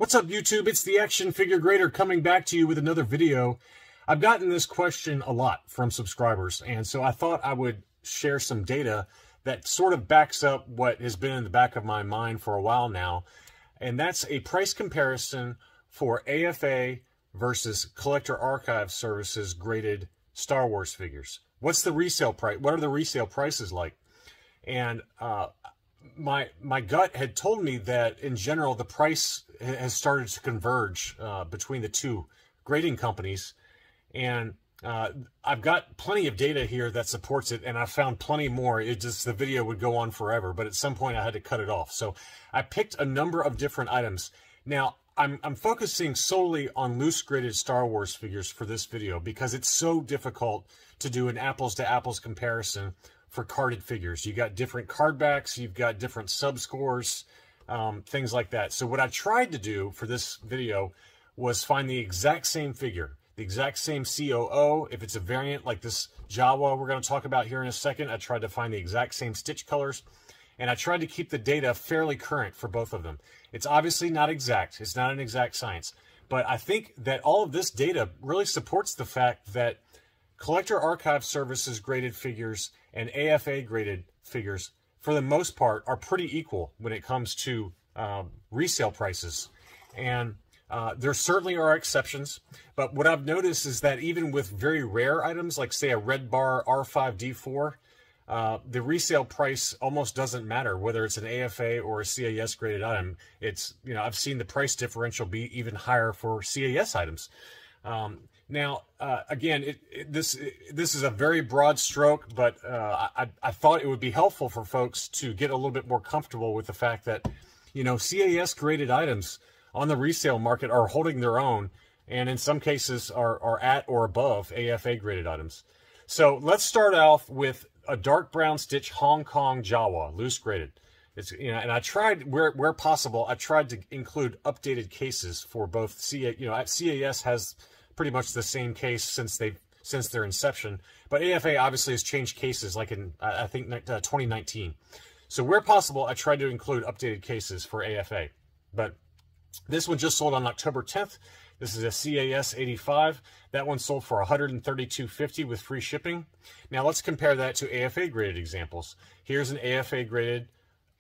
What's up, YouTube? It's the Action Figure Grader coming back to you with another video. I've gotten this question a lot from subscribers, and so I thought I would share some data that sort of backs up what has been in the back of my mind for a while now, and that's a price comparison for AFA versus Collector Archive Services graded Star Wars figures. What's the resale price? What are the resale prices like? And my gut had told me that in general the price has started to converge between the two grading companies, and I've got plenty of data here that supports it, and I found plenty more. It just, the video would go on forever, but at some point I had to cut it off. So I picked a number of different items. Now I'm focusing solely on loose graded Star Wars figures for this video because it's so difficult to do an apples to apples comparison for carded figures. You got different card backs, you've got different sub scores, things like that. So what I tried to do for this video was find the exact same figure, the exact same COO. If it's a variant like this Jawa we're going to talk about here in a second, I tried to find the exact same stitch colors, and I tried to keep the data fairly current for both of them. It's obviously not exact. It's not an exact science. But I think that all of this data really supports the fact that Collector Archive Services graded figures and AFA graded figures, for the most part, are pretty equal when it comes to resale prices. And there certainly are exceptions, but what I've noticed is that even with very rare items, like say a Red Bar R5D4, the resale price almost doesn't matter whether it's an AFA or a CAS graded item. It's, you know, I've seen the price differential be even higher for CAS items. Now, again, this is a very broad stroke, but I thought it would be helpful for folks to get a little bit more comfortable with the fact that, you know, CAS graded items on the resale market are holding their own, and in some cases are at or above AFA graded items. So let's start off with a dark brown stitch Hong Kong Jawa, loose graded. It's, you know, and I tried where possible, I tried to include updated cases for both CAS has pretty much the same case since their inception, but AFA obviously has changed cases like in I think 2019. So where possible, I tried to include updated cases for AFA. But this one just sold on October 10th. This is a CAS 85. That one sold for $132.50 with free shipping. Now let's compare that to AFA graded examples. Here's an AFA graded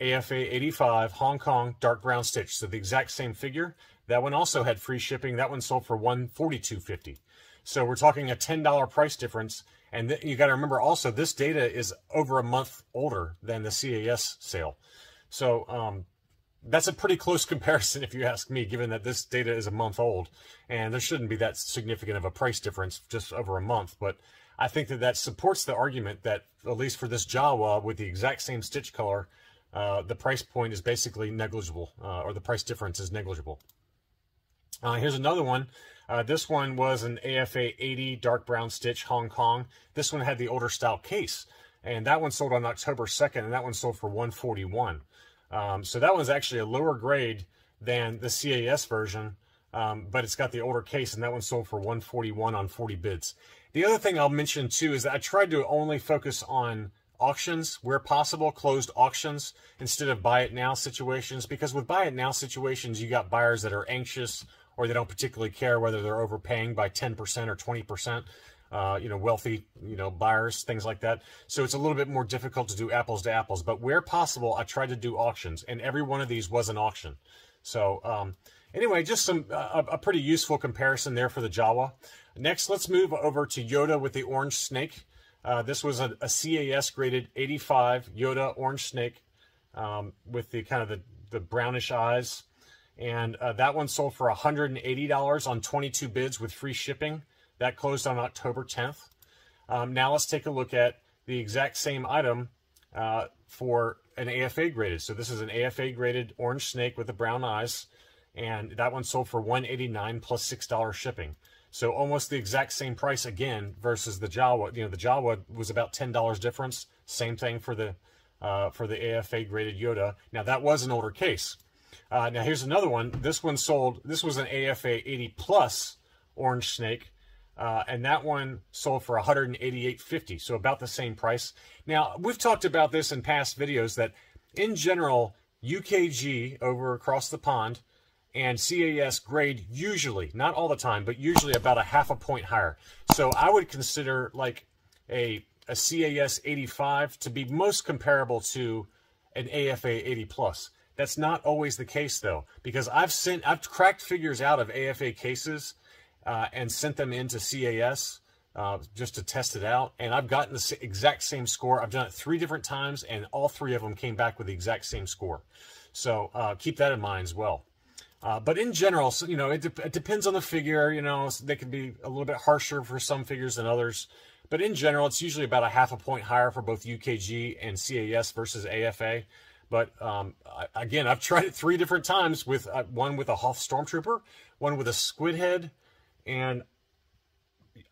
AFA 85 Hong Kong dark brown stitch. So the exact same figure. That one also had free shipping. That one sold for $142.50. So we're talking a $10 price difference. And you got to remember also, this data is over a month older than the CAS sale. So that's a pretty close comparison if you ask me, given that this data is a month old. And there shouldn't be that significant of a price difference just over a month. But I think that supports the argument that, at least for this Jawa with the exact same stitch color, the price point is basically negligible, or the price difference is negligible. Here's another one. This one was an AFA 80 dark brown stitch Hong Kong. This one had the older style case, and that one sold on October 2nd, and that one sold for $141. So that one's actually a lower grade than the CAS version, but it's got the older case, and that one sold for $141 on 40 bids. The other thing I'll mention too is that I tried to only focus on auctions where possible, closed auctions, instead of buy it now situations, because with buy it now situations, you got buyers that are anxious, or they don't particularly care whether they're overpaying by 10% or 20%, you know, wealthy, you know, buyers, things like that. So it's a little bit more difficult to do apples to apples, but where possible, I tried to do auctions, and every one of these was an auction. So anyway, just a pretty useful comparison there for the Jawa. Next, let's move over to Yoda with the orange snake. This was a CAS graded 85 Yoda orange snake with the kind of the brownish eyes. And that one sold for $180 on 22 bids with free shipping. That closed on October 10th. Now let's take a look at the exact same item for an AFA graded. So this is an AFA graded orange snake with the brown eyes, and that one sold for $189 plus $6 shipping. So almost the exact same price again versus the Jawa. You know, the Jawa was about $10 difference. Same thing for the AFA graded Yoda. Now that was an older case. Now here's another one. This one sold. This was an AFA 80 plus orange snake, and that one sold for $188.50. So about the same price. Now we've talked about this in past videos that in general UKG over across the pond and CAS grade usually, not all the time, but usually about a half a point higher. So I would consider like a CAS 85 to be most comparable to an AFA 80 plus. That's not always the case though, because I've cracked figures out of AFA cases and sent them into CAS just to test it out, and I've gotten the exact same score. I've done it 3 different times, and all 3 of them came back with the exact same score. So keep that in mind as well. But in general, so, you know, it depends on the figure. You know, they can be a little bit harsher for some figures than others. But in general, it's usually about a half a point higher for both UKG and CAS versus AFA. But again, I've tried it 3 different times with one with a Hoth Stormtrooper, one with a Squid Head, and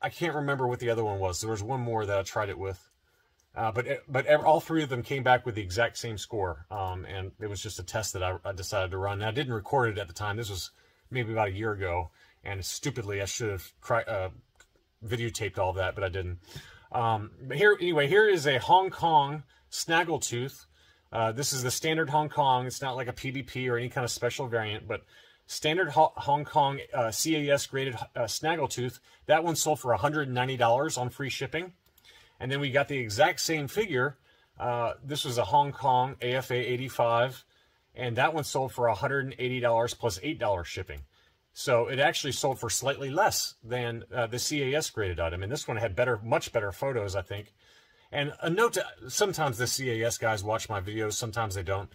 I can't remember what the other one was. There was one more that I tried it with. But all 3 of them came back with the exact same score, and it was just a test that I decided to run. Now, I didn't record it at the time. This was maybe about a year ago, and stupidly, I should have videotaped all that, but I didn't. But here is a Hong Kong Snaggletooth. This is the standard Hong Kong. It's not like a PBP or any kind of special variant, but standard Hong Kong CAS graded Snaggletooth. That one sold for $190 on free shipping. And then we got the exact same figure. This was a Hong Kong AFA 85, and that one sold for $180 plus $8 shipping. So it actually sold for slightly less than the CAS graded item. And this one had much better photos, I think. And a note, sometimes the CAS guys watch my videos, sometimes they don't.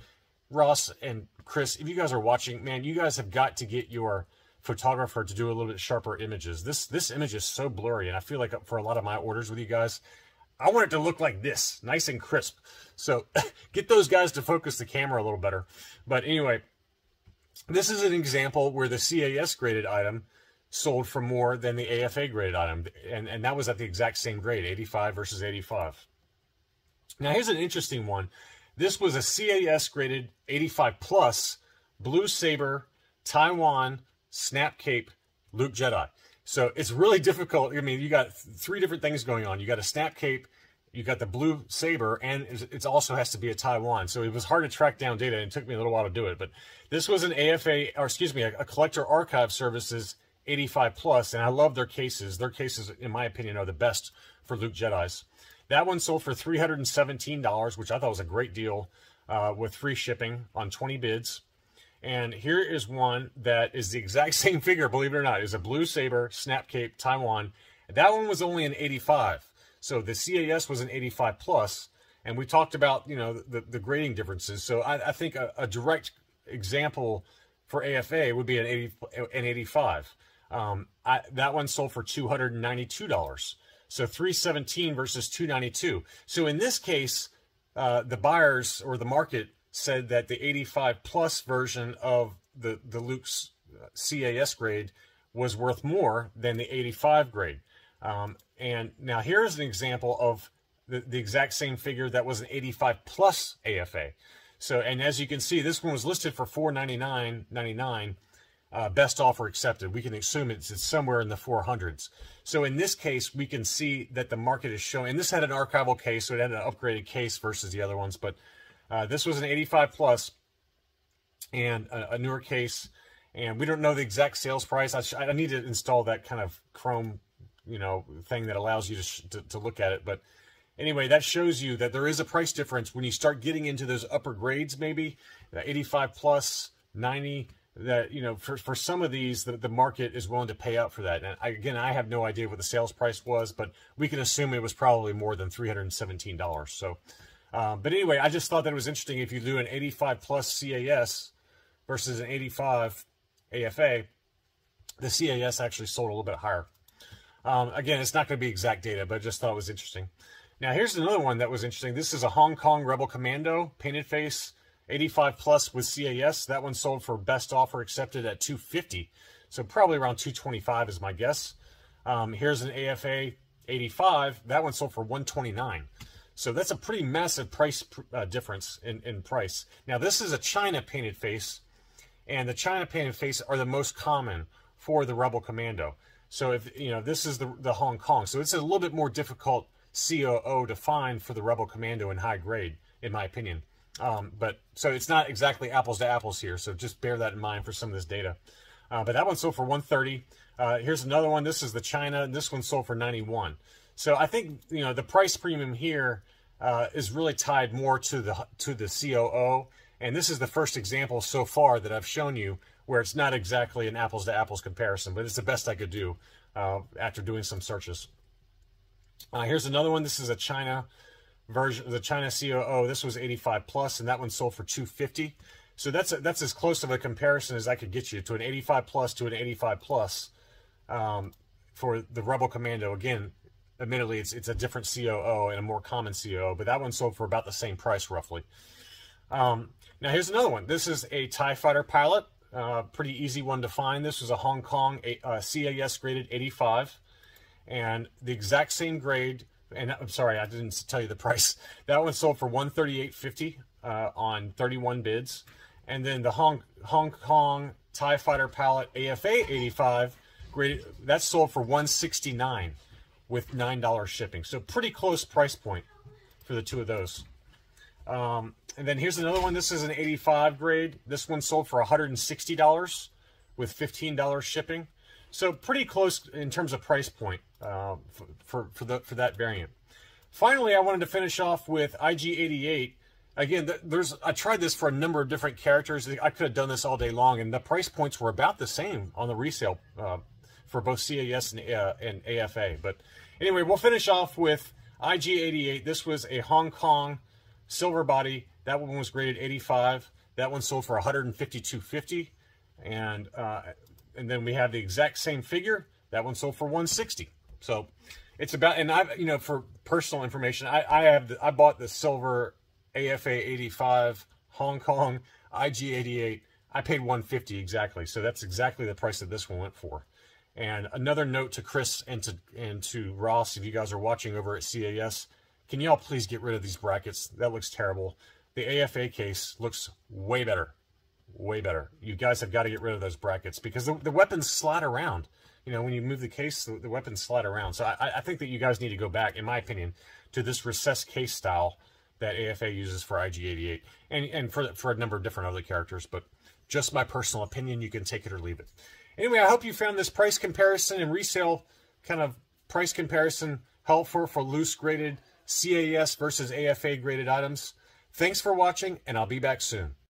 Ross and Chris, if you guys are watching, man, you guys have got to get your photographer to do a little bit sharper images. This image is so blurry, and I feel like for a lot of my orders with you guys, I want it to look like this, nice and crisp. So get those guys to focus the camera a little better. But anyway, this is an example where the CAS graded item sold for more than the AFA graded item. And that was at the exact same grade, 85 versus 85. Now here's an interesting one. This was a CAS graded 85 plus Blue Saber, Taiwan, Snap Cape, Luke Jedi. So it's really difficult. I mean, you got 3 different things going on. You got a Snap Cape, you got the Blue Saber, and it also has to be a Taiwan. So it was hard to track down data, and it took me a little while to do it. But this was an AFA, or excuse me, a Collector Archive Services 85 plus, and I love their cases. Their cases, in my opinion, are the best for Luke Jedis. That one sold for $317, which I thought was a great deal with free shipping on 20 bids. And here is one that is the exact same figure, believe it or not. It's a Blue Saber, Snap Cape, Taiwan. That one was only an 85. So the CAS was an 85 plus. And we talked about, you know, the grading differences. So I think a direct example for AFA would be an 85. That one sold for $292. So $317 versus $292. So in this case, the buyers or the market said that the 85 plus version of the Luke's CAS grade was worth more than the 85 grade. And now here's an example of the exact same figure that was an 85 plus AFA. So, and as you can see, this one was listed for $499.99. Best offer accepted. We can assume it's somewhere in the 400s. So in this case, we can see that the market is showing, and this had an archival case, so it had an upgraded case versus the other ones, but this was an 85 plus and a newer case, and we don't know the exact sales price. I need to install that kind of Chrome, you know, thing that allows you to look at it. But anyway, that shows you that there is a price difference when you start getting into those upper grades, maybe 85 plus, 90. That, you know, for some of these, the market is willing to pay out for that. And again, I have no idea what the sales price was, but we can assume it was probably more than $317. So. But anyway, I just thought that it was interesting. If you do an 85 plus CAS versus an 85 AFA, the CAS actually sold a little bit higher. Again, it's not going to be exact data, but I just thought it was interesting. Now, here's another one that was interesting. This is a Hong Kong Rebel Commando painted face, 85 plus with CAS. That one sold for best offer accepted at $250. So probably around $225 is my guess. Here's an AFA 85. That one sold for $129. So that's a pretty massive price difference in price. Now, this is a China painted face, and the China painted face are the most common for the Rebel Commando. So if, you know, this is the Hong Kong. So it's a little bit more difficult COO to find for the Rebel Commando in high grade, in my opinion. So it's not exactly apples to apples here. So just bear that in mind for some of this data. But that one sold for 130. Here's another one. This is the China, and this one sold for 91. So I think, you know, the price premium here is really tied more to the COO. And this is the first example so far that I've shown you where it's not exactly an apples to apples comparison, but it's the best I could do after doing some searches. Here's another one. This is a China version, the China COO. This was 85 plus, and that one sold for 250. So that's as close of a comparison as I could get you to an 85 plus to an 85 plus for the Rebel Commando. Again, admittedly, it's a different COO and a more common COO, but that one sold for about the same price roughly. Now here's another one. This is a TIE Fighter pilot. Pretty easy one to find. This was a Hong Kong CAS graded 85, and the exact same grade. And I'm sorry, I didn't tell you the price. That one sold for $138.50 on 31 bids. And then the Hong Kong TIE Fighter pilot AFA 85 graded, that sold for $169 with $9 shipping. So pretty close price point for the two of those. And then here's another one. This is an 85 grade. This one sold for $160 with $15 shipping. So pretty close in terms of price point for that variant. Finally, I wanted to finish off with IG-88. Again, I tried this for a number of different characters. I could have done this all day long, and the price points were about the same on the resale for both CAS and AFA. But anyway, we'll finish off with IG-88. This was a Hong Kong silver body. That one was graded 85. That one sold for $152.50, and then we have the exact same figure. That one sold for $160. So it's about, and I, you know, for personal information, I bought the silver AFA 85 Hong Kong IG-88. I paid $150 exactly. So that's exactly the price that this one went for. And another note to Chris and to Ross, if you guys are watching over at CAS, can y'all please get rid of these brackets? That looks terrible. The AFA case looks way better. Way better. You guys have got to get rid of those brackets because the weapons slide around. You know, when you move the case, the weapons slide around. So I think that you guys need to go back, in my opinion, to this recessed case style that AFA uses for IG-88 and for a number of different other characters. But just my personal opinion, you can take it or leave it. Anyway, I hope you found this price comparison and resale kind of price comparison helpful for loose graded CAS versus AFA graded items. Thanks for watching, and I'll be back soon.